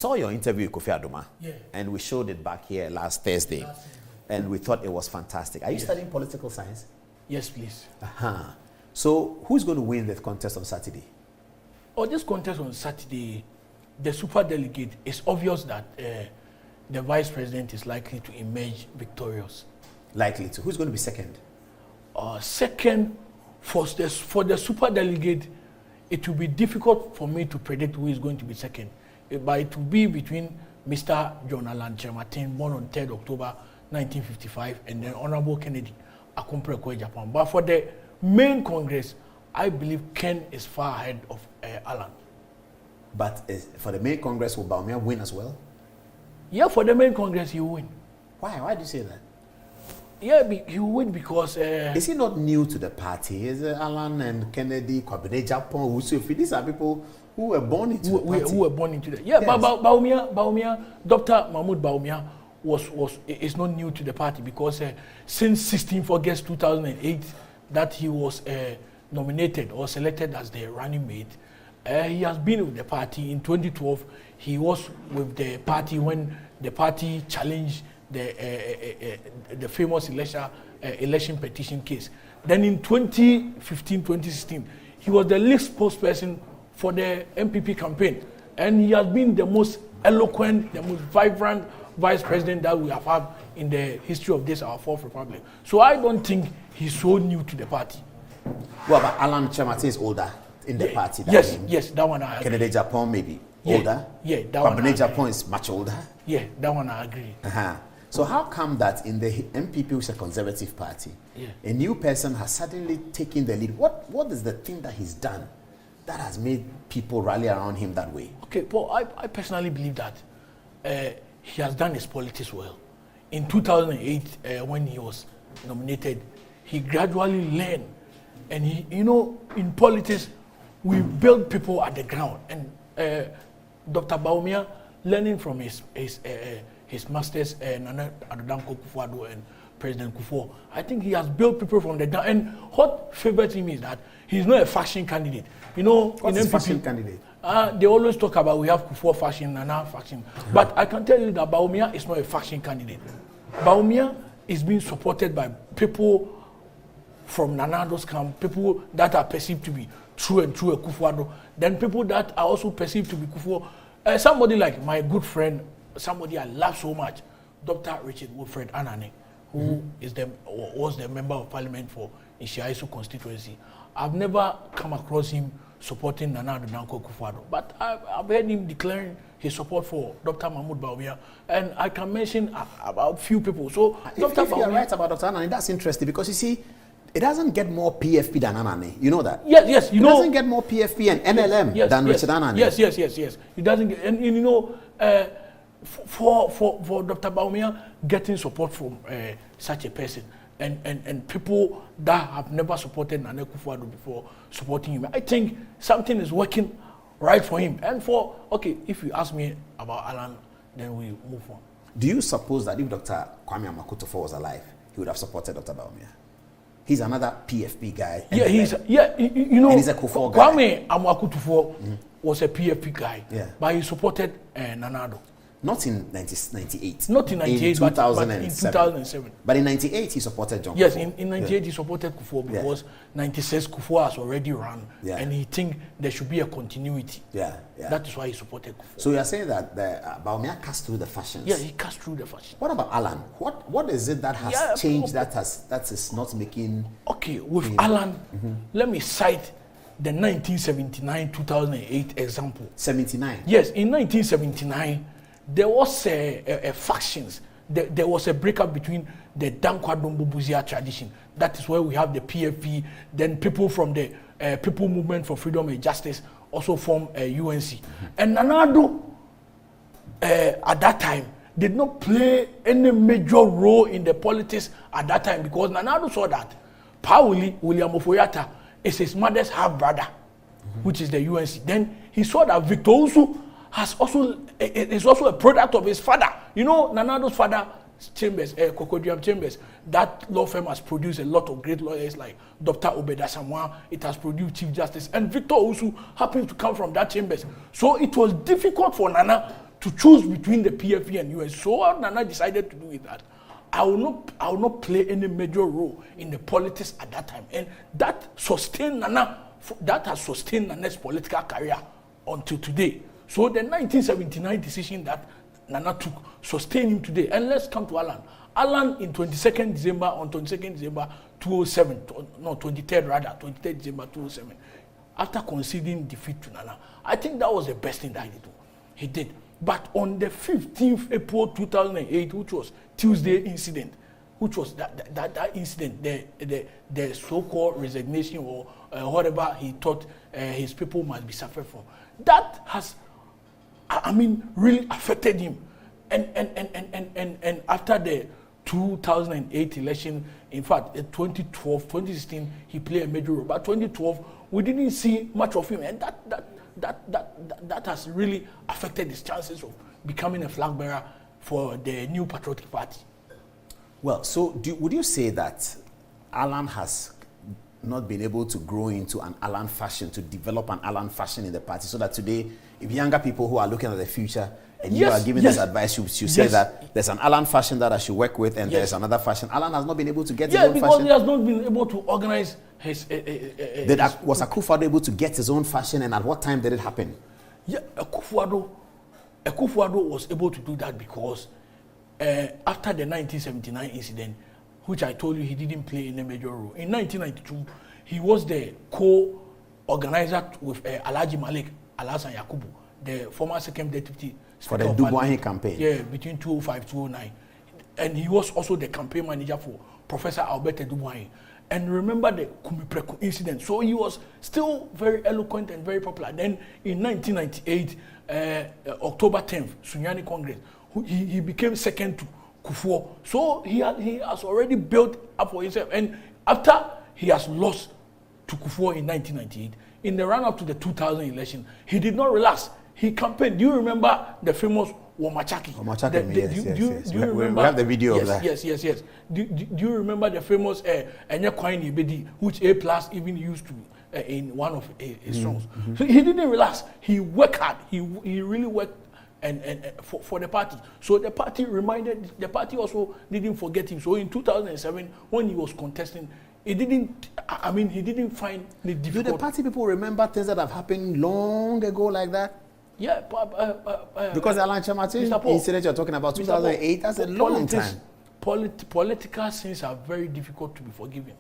Saw your interview with Kofi Adoma, Yeah. and we showed it back here last Thursday, and we thought it was fantastic. Are you studying political science? Yes, please. So who's going to win the contest on Saturday? Oh, this contest on Saturday, the super delegate, it's obvious that the vice president is likely to emerge victorious. Likely to. Who's going to be second? Second, for the super delegate, it will be difficult for me to predict who is going to be second. But it will be between Mr. John Allan Chermatin, born on 3rd October 1955, and then Honorable Kennedy Akumpre Japan. But for the main Congress, I believe Ken is far ahead of Allan. But for the main Congress, will Bawunia win as well? Yeah, for the main Congress, he will win. Why? Why do you say that? Yeah, he will win because... is he not new to the party? Is Allan and Kennedy, Kwabene Japan, Usufi? These are people who were born into the party. Who were born into that. Yeah, yes. But Bawunia, Dr. Mahmoud Bawunia is not new to the party because since 16th August 2008, that he was nominated or selected as the running mate, he has been with the party. In 2012, he was with the party when the party challenged the famous election petition case. Then in 2015, 2016, he was the lead spokesperson for the MPP campaign. And he has been the most eloquent, the most vibrant vice president that we have had in the history of this, our fourth republic. So I don't think he's so new to the party. Well, but Allan Chermatin is older in the party. Yes, that one I agree. Kennedy Japan maybe older. Yeah, that one I agree. Japan is much older. Yeah, that one I agree. So how come that in the MPP, which is a conservative party, a new person has suddenly taken the lead? What is the thing that he's done that has made people rally around him that way? Okay, Paul, I personally believe that he has done his politics well. In 2008, when he was nominated, he gradually learned. And in politics, we build people at the ground. And Dr. Bawumia, learning from his masters, Nana Addo Dankwa and President Kufuor, I think he has built people from the ground. And what favors him is that he's not a faction candidate. What's in MPP, faction candidate? They always talk about we have Kufuor faction, Nana faction. But I can tell you that Bawumia is not a faction candidate. Bawumia is being supported by people from Nanado's camp, people that are perceived to be true and true Kufuor, then people that are also perceived to be Kufuor. Somebody like my good friend, somebody I love so much, Dr. Richard Wilfred Anane, who was the member of parliament for Ishiaisu constituency. I've never come across him supporting Nana Addo Dankwa Kufuor, but I've heard him declaring his support for Dr. Mahmoud Bawumia, and I can mention about few people. So, if you're right about Dr. Anane, that's interesting because you see, it doesn't get more PFP than Anane. You know that? Yes. It doesn't get more PFP and NLM than Richard Anane. Yes. It doesn't get, and for Dr. Bawumia getting support from such a person and people that have never supported Nana Kufuor before supporting him, I think something is working right for him. And if you ask me about Allan, then we move on. Do you suppose that if Dr. Kwame Amakutufo was alive, he would have supported Dr. Bawumia? He's another PFP guy. And he's a Kufuor guy. Kwame Amakutufo was a PFP guy, but he supported Nana Addo. Not in 1998. Not in 98, but in 2007. But in 98, he supported John Yes, Kufuor. in 98, he supported Kufuor because 96, Kufuor has already run. And he think there should be a continuity. That is why he supported Kufuor. So you are saying that Bawumia cast through the fashions? Yeah, he cast through the fashions. What about Allan? What is it that has changed that is not making... Okay, with Allan, let me cite the 1979-2008 example. 79? Yes, in 1979, there was a factions. There was a breakup between the Dankwa Dombo Buzia tradition. That is where we have the PFP. Then people from the People Movement for Freedom and Justice also formed UNC. And Nana Addo, at that time, did not play any major role in the politics at that time because Nana Addo saw that Pauli William Ofoyata is his mother's half-brother, which is the UNC. Then he saw that Victor Usu is also a product of his father. Nana Addo's father, Chambers, Cocodium Chambers, that law firm has produced a lot of great lawyers like Dr. Obeda Samoa. It has produced Chief Justice. And Victor Usu happens to come from that Chambers. So it was difficult for Nana to choose between the PFP and US. So what Nana decided to do with that, I will not play any major role in the politics at that time. And that sustained Nana, that has sustained Nana's political career until today. So the 1979 decision that Nana took sustained him today. And let's come to Alan. Alan on 22nd December 2007, no, 23rd December 2007, after conceding defeat to Nana, I think that was the best thing that he did. But on the 15th April 2008, which was Tuesday incident, which was that incident, the so-called resignation or whatever he thought his people must be suffering from, that has, I mean, really affected him. And after the 2008 election, in fact, 2012, 2016, he played a major role. But 2012, we didn't see much of him, and that has really affected his chances of becoming a flag bearer for the new Patriotic Party. Well, so would you say that Alan has not been able to grow into an Alan fashion, to develop an Alan fashion in the party, so that today, if younger people who are looking at the future and you are giving this advice, you say that there's an Alan fashion that I should work with, and there's another fashion. Alan has not been able to get his own fashion. Yeah, because he has not been able to organize his... Was Akufo-Addo able to get his own fashion, and at what time did it happen? Yeah, Akufo-Addo was able to do that because after the 1979 incident, which I told you he didn't play any major role, in 1992, he was the co-organizer with Alhaji Malik Alhassan Yakubu, the former second deputy for the Dubois campaign. Yeah, between 2005 2009. And he was also the campaign manager for Professor Albert Dubois. And remember the Kumipreku incident. So he was still very eloquent and very popular. Then in 1998, October 10th, Sunyani Congress, he became second to Kufuor. So he has already built up for himself. And after he has lost to Kufuor in 1998, in the run-up to the 2000 election, he did not relax. He campaigned. Do you remember the famous Wamachaki? Yes. Do you remember? We have the video of that. Yes. Do you remember the famous Enya Kwai Bedi, which A+ even used to in one of his songs? Mm-hmm. So he didn't relax. He worked hard. He really worked and for the party. So the party also didn't forget him. So in 2007, when he was contesting, he didn't find it difficult. Do the party people remember things that have happened long ago like that? Yeah, because Alan Chamati incident you're talking about, 2008, that's a long time. Political sins are very difficult to be forgiven.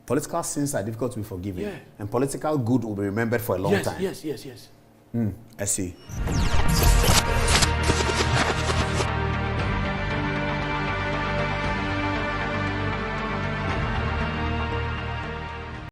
Political sins are difficult to be forgiven. Yeah. And political good will be remembered for a long time. Yes. I see.